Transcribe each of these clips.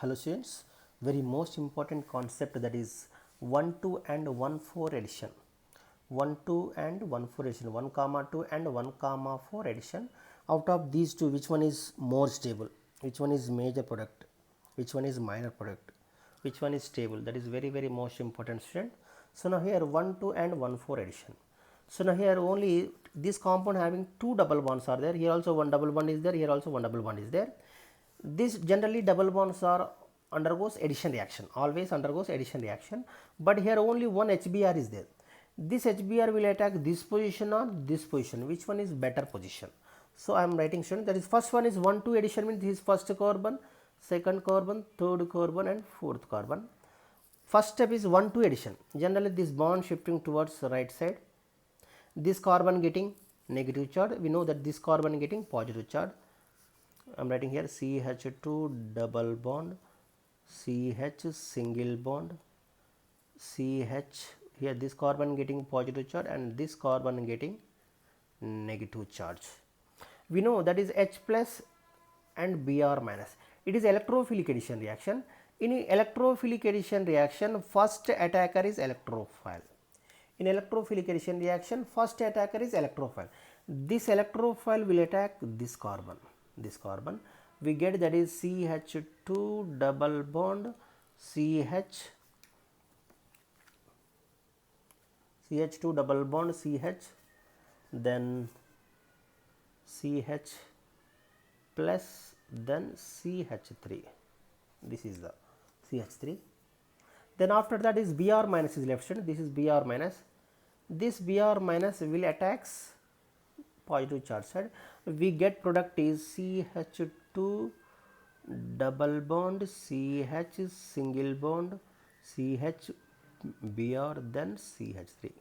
Hello students, very most important concept, that is 1 2 and 1 4 addition. 1 2 and 1 4 addition, 1 comma 2 and 1 comma 4 addition. Out of these two, which one is more stable, which one is major product, which one is minor product, which one is stable? That is very most important, student. So now here 1 2 and 1 4 addition. So now here only this compound having two double bonds are there. Here also one double bond is there, here also one double bond is there. This generally double bonds are undergoes addition reaction, always undergoes addition reaction, but here only one HBr is there. This HBr will attack this position or this position. Which one is better position? So I am writing, student, that is first one is 1 2 addition, means this is first carbon, second carbon, third carbon and fourth carbon. First step is 1 2 addition. Generally this bond shifting towards the right side, this carbon getting negative charge. We know that this carbon getting positive charge. I am writing here CH2 double bond, CH single bond, CH, here this carbon getting positive charge and this carbon getting negative charge. We know that is H plus and Br minus. It is electrophilic addition reaction. In electrophilic addition reaction, first attacker is electrophile. In electrophilic addition reaction, first attacker is electrophile. This electrophile will attack this carbon. This carbon we get, that is CH2 double bond CH, CH2 double bond CH, then CH plus, then CH3. This is the CH3. Then after that is Br minus is left side. This is Br minus. This Br minus will attacks positive charge side. We get product is CH2 double bond CH single bond CH Br, then CH3.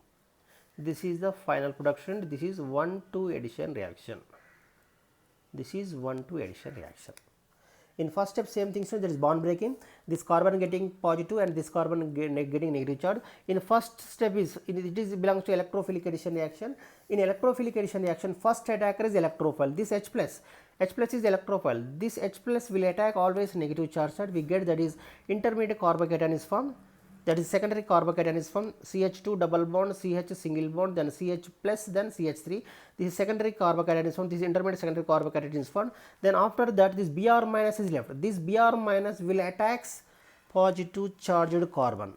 This is the final production. This is 1 2 addition reaction. This is 1 2 addition reaction. In first step, same thing, so there is bond breaking, this carbon getting positive and this carbon getting negative charge. In first step is, it is belongs to electrophilic addition reaction. In electrophilic addition reaction, first attacker is electrophile. This H plus is electrophile. This H plus will attack always negative charge side. We get that is intermediate carbocation is formed. That is secondary carbocation is from CH2 double bond CH single bond, then CH plus, then CH3. This is secondary carbocation is formed. This intermediate secondary carbocation is formed. Then after that this Br minus is left. This Br minus will attacks positive charged carbon.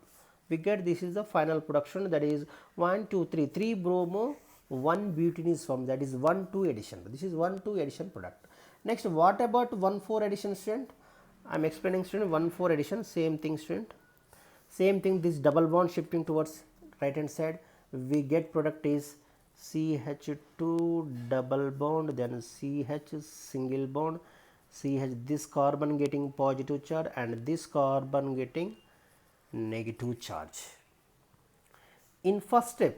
We get this is the final production, that is 1 2 3 3 bromo 1 butene is formed. That is 1 2 addition. This is 1 2 addition product. Next, what about 1 4 addition, student? I am explaining, student, 1 4 addition, same thing, student. Same thing, this double bond shifting towards right hand side, we get product is CH2 double bond, then CH single bond, CH, this carbon getting positive charge and this carbon getting negative charge. In first step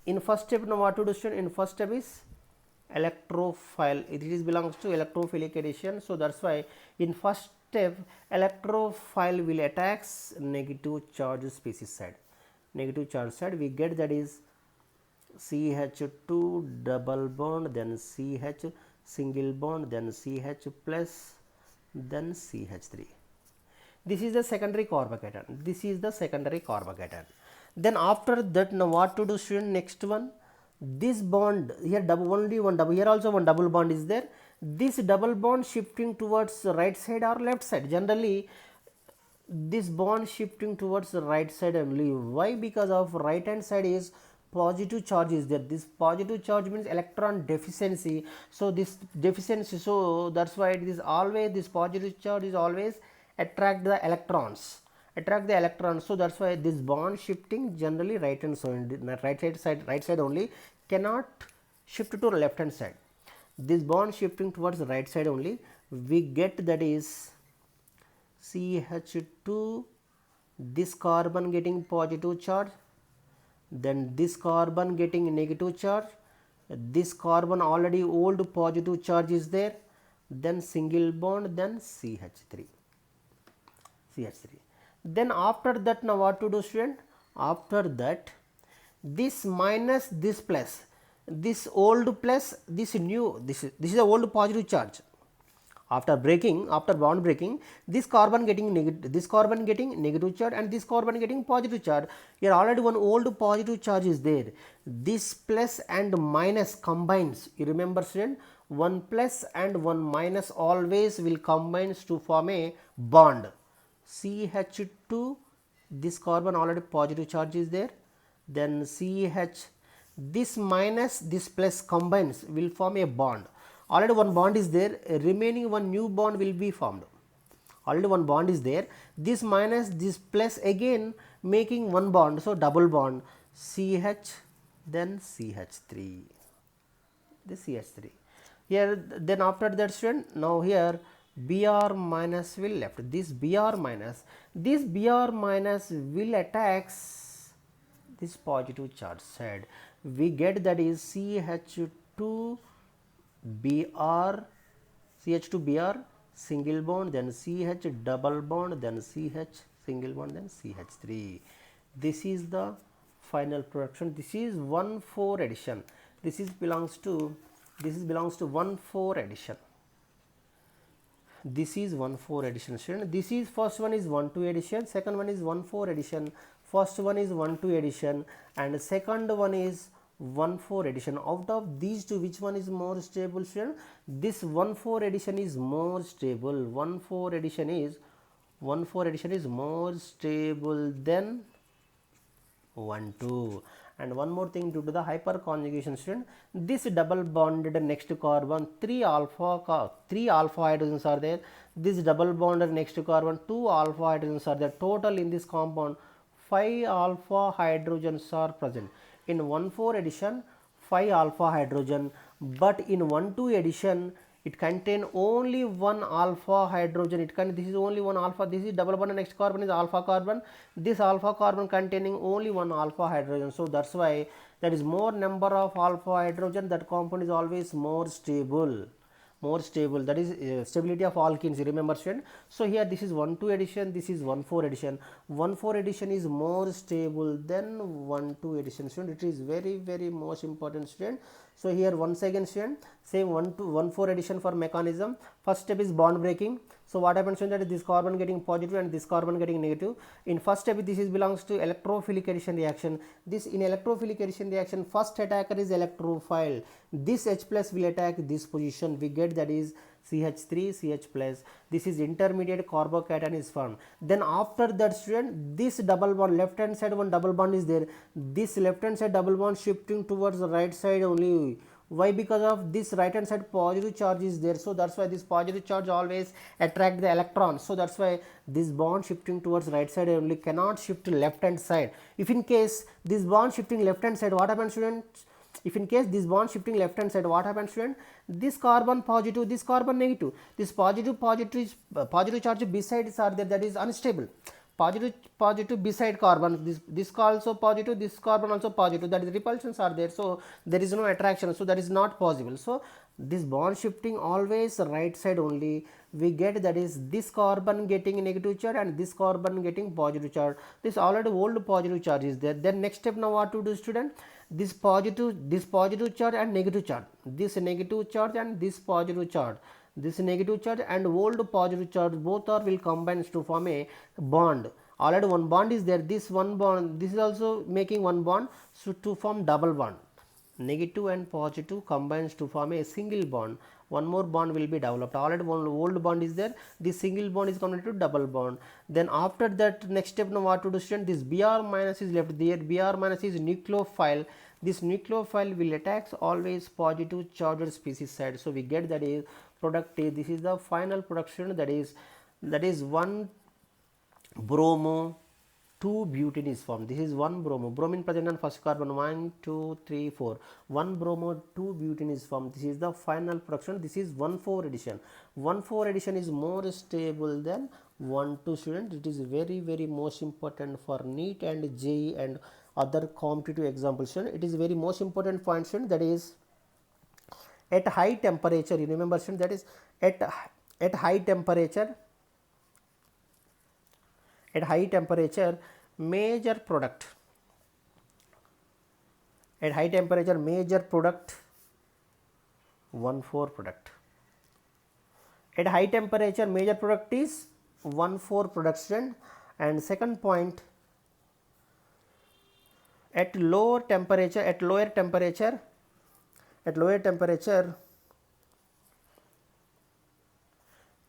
now what to do, student? In first step is electrophile, it is belongs to electrophilic addition, so that's why in first step electrophile will attacks negative charge species side. Negative charge side we get, that is CH2 double bond, then CH single bond, then CH plus, then CH3. This is the secondary carbocation. This is the secondary carbocation. Then after that, now what to do, student? Next one, this bond here double, only one double, here also one double bond is there. This double bond shifting towards right side or left side. Generally this bond shifting towards the right side only. Why? Because of right hand side is positive charge is there. This positive charge means electron deficiency. So this deficiency, so that's why it is always, this positive charge is always attract the electrons. So that's why this bond shifting generally right hand side, right side only, cannot shift to left hand side. This bond shifting towards the right side only, we get that is CH2, this carbon getting positive charge, then this carbon getting negative charge, this carbon already old positive charge is there, then single bond, then CH3. Then after that, now what to do, student? After that, this minus this plus, this old plus this new, this is the old positive charge. After bond breaking, this carbon getting negative charge and this carbon getting positive charge. Here already one old positive charge is there. This plus and minus combines. You remember student, one plus and one minus always will combines to form a bond. CH2, this carbon already positive charge is there. Then CH, this minus this plus combines will form a bond. Already one bond is there, remaining one new bond will be formed. Already one bond is there, this minus this plus again making one bond, so double bond, CH then CH3, this CH3. Here then after that student, now here Br minus will left, this Br minus will attacks this positive charge side. We get that is CH2 Br single bond, then CH double bond, then CH single bond, then CH3. This is the final production. This is 1,4 addition. This belongs to 1,4 addition. This is 1,4 addition student. This is first one is 1,2 addition, second one is 1,4 addition, first one is 1,2 addition and second one is 1,4 addition. Out of these two, which one is more stable student? This 1,4 addition is more stable. 1,4 addition is more stable than 1,2. And one more thing, due to the hyperconjugation student, this double bonded next carbon 3 alpha hydrogens are there. This double bonded next carbon 2 alpha hydrogens are there. Total in this compound 5 alpha hydrogens are present. In 1,4 addition 5 alpha hydrogen, but in 1,2 addition it contain only 1 alpha hydrogen. This is only 1 alpha. This is double bond, next carbon is alpha carbon. This alpha carbon containing only 1 alpha hydrogen. So that's why there is more number of alpha hydrogen. That compound is always more stable. That is stability of alkenes, you remember student. So here this is 1,2 addition, this is 1,4 addition. 1,4 addition is more stable than 1,2 addition student. It is very most important student. So here once again student, same 1,4 addition for mechanism. First step is bond breaking. So what happens when that this carbon getting positive and this carbon getting negative. In first step, this is belongs to electrophilic addition reaction. This in electrophilic addition reaction, first attacker is electrophile. This H plus will attack this position. We get that is CH3 CH plus. This is intermediate carbocation is formed. Then after that student, this double bond, left hand side one double bond is there. This left hand side double bond shifting towards the right side only. Why? Because of this right hand side positive charge is there. So that's why this positive charge always attract the electrons. So that's why this bond shifting towards right side only, cannot shift to left hand side. If in case this bond shifting left hand side, what happens students? If in case this bond shifting left hand side, what happens student? This carbon positive, this carbon negative, this positive charge besides are there, that is unstable. Positive beside carbon, this also positive, this carbon also positive, that is repulsions are there. So there is no attraction, so that is not possible. So this bond shifting always right side only. We get that is this carbon getting negative charge and this carbon getting positive charge. This already old positive charge is there. Then next step, now what to do student? This positive charge and negative charge, this negative charge and this positive charge, this negative charge and old positive charge, both are will combine to form a bond. Already one bond is there, this one bond, this is also making one bond, so to form double bond, negative and positive combines to form a single bond. One more bond will be developed. Already one old bond is there, this single bond is converted to double bond. Then after that, next step, now what to do student? This Br minus is left there. Br minus is nucleophile. This nucleophile will attacks always positive charged species side. So we get that is product A. This is the final production, that is 1 bromo 2 butene is formed. This is 1 bromo, bromine present on first carbon, 1 2 3 4, 1 bromo 2 butene is formed. This is the final production. This is 1,4 addition. 1,4 addition is more stable than 1,2 student. It is very most important for NEET and JEE and other competitive examples. It is very most important point student, that is at high temperature. You remember student, that is at high temperature, major product, at high temperature major product 1,4 product, At high temperature major product is 1,4 product student. And second point, at lower temperature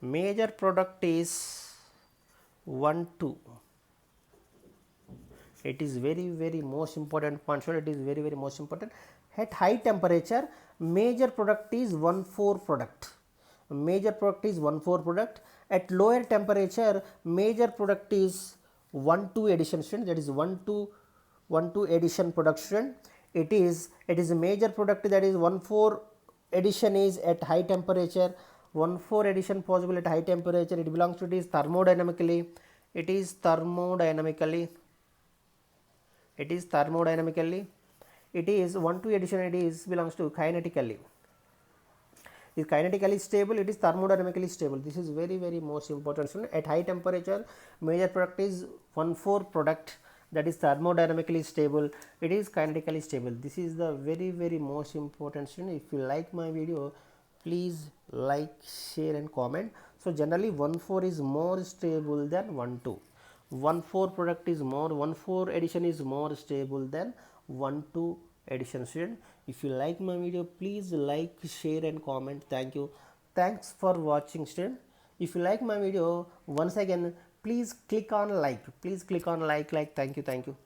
major product is 1 2. It is very most important point. It is very most important. At high temperature major product is 1,4 product. Major product is 1,4 product. At lower temperature major product is 1 2 addition student, that is 1 2 addition product student. It is a major product, that is 1,4 addition is at high temperature, 1,4 addition possible at high temperature. It belongs to, it is thermodynamically, it is thermodynamically, it is 1 2 addition, it is belongs to kinetically, is kinetically stable, it is thermodynamically stable. This is very most important student. At high temperature major product is 1,4 product, that is thermodynamically stable, it is kinetically stable. This is the very most important student. If you like my video, please like, share and comment. So generally 1,4 is more stable than 1 2. 1,4 product is more, 1,4 addition is more stable than 1 2 addition student. If you like my video, please like, share and comment. Thank you. Thanks for watching student. If you like my video, once again please click on like, thank you.